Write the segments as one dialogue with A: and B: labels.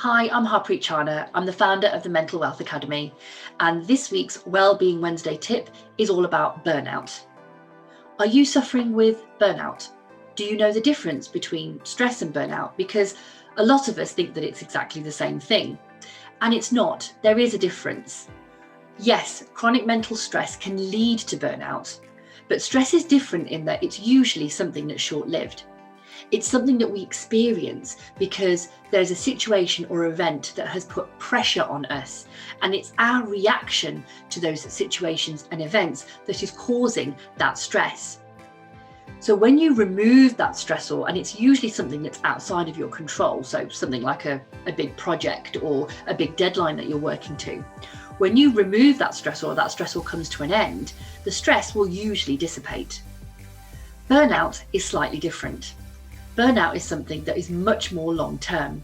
A: Hi, I'm Harpreet Chana. I'm the founder of the Mental Wealth Academy, and this week's Wellbeing Wednesday tip is all about burnout. Are you suffering with burnout? Do you know the difference between stress and burnout? Because a lot of us think that it's exactly the same thing, and it's not. There is a difference. Yes, chronic mental stress can lead to burnout, but stress is different in that it's usually something that's short-lived. It's something that we experience because there's a situation or event that has put pressure on us, and it's our reaction to those situations and events that is causing that stress. So when you remove that stressor, and it's usually something that's outside of your control, so something like a big project or a big deadline that you're working to, when you remove that stressor comes to an end, the stress will usually dissipate. Burnout is slightly different. Burnout is something that is much more long-term,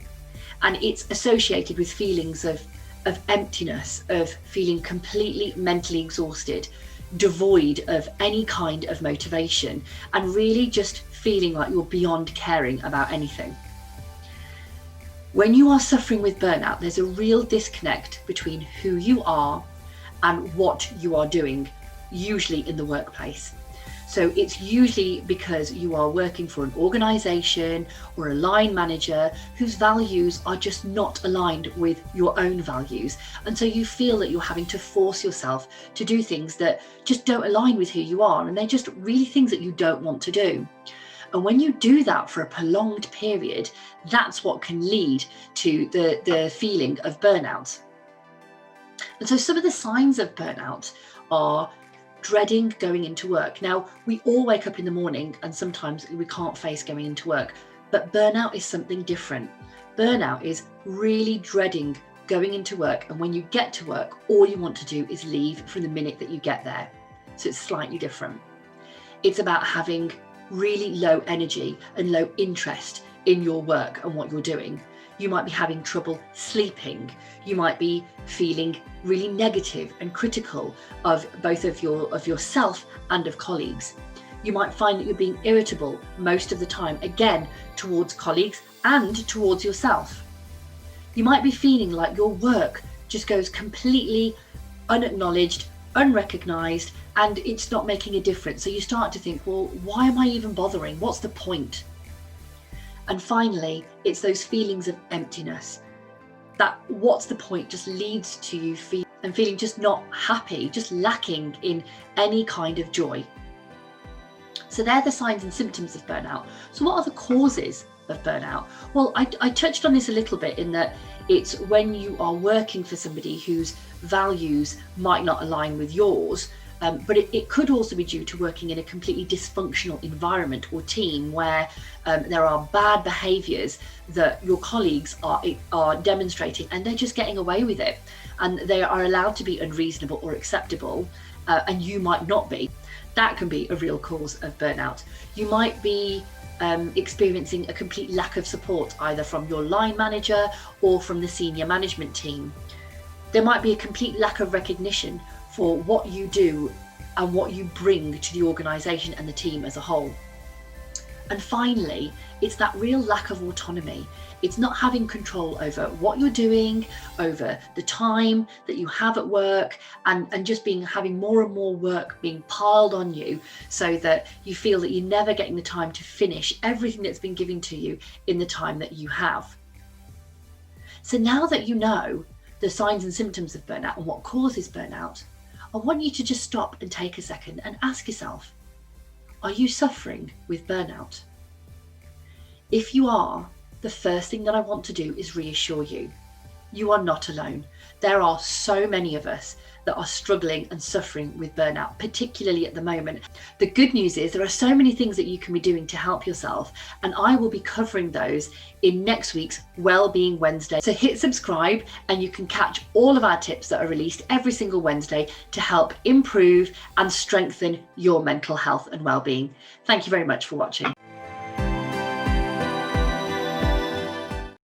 A: and it's associated with feelings of emptiness, of feeling completely mentally exhausted, devoid of any kind of motivation, and really just feeling like you're beyond caring about anything. When you are suffering with burnout, there's a real disconnect between who you are and what you are doing, usually in the workplace. So it's usually because you are working for an organization or a line manager whose values are just not aligned with your own values. And so you feel that you're having to force yourself to do things that just don't align with who you are. And they're just really things that you don't want to do. And when you do that for a prolonged period, that's what can lead to the feeling of burnout. And so some of the signs of burnout are dreading going into work. Now, we all wake up in the morning and sometimes we can't face going into work, but burnout is something different. Burnout is really dreading going into work, and when you get to work, all you want to do is leave from the minute that you get there. So it's slightly different. It's about having really low energy and low interest in your work and what you're doing. You might be having trouble sleeping. You might be feeling really negative and critical of both of yourself and of colleagues. You might find that you're being irritable most of the time, again, towards colleagues and towards yourself. You might be feeling like your work just goes completely unacknowledged, unrecognized, and it's not making a difference. So you start to think, well, why am I even bothering? What's the point? And finally, it's those feelings of emptiness. That what's the point just leads to you feeling just not happy, just lacking in any kind of joy. So they're the signs and symptoms of burnout. So what are the causes of burnout? Well, I touched on this a little bit in that it's when you are working for somebody whose values might not align with yours. But it could also be due to working in a completely dysfunctional environment or team where there are bad behaviours that your colleagues are demonstrating, and they're just getting away with it, and they are allowed to be unreasonable or acceptable, and you might not be. That can be a real cause of burnout. You might be experiencing a complete lack of support, either from your line manager or from the senior management team. There might be a complete lack of recognition for what you do and what you bring to the organisation and the team as a whole. And finally, it's that real lack of autonomy. It's not having control over what you're doing, over the time that you have at work, and just having more and more work being piled on you, so that you feel that you're never getting the time to finish everything that's been given to you in the time that you have. So now that you know the signs and symptoms of burnout and what causes burnout, I want you to just stop and take a second and ask yourself, are you suffering with burnout? If you are, the first thing that I want to do is reassure you. You are not alone. There are so many of us that are struggling and suffering with burnout, particularly at the moment. The good news is there are so many things that you can be doing to help yourself, and I will be covering those in next week's Wellbeing Wednesday. So hit subscribe and you can catch all of our tips that are released every single Wednesday to help improve and strengthen your mental health and well-being. Thank you very much for watching.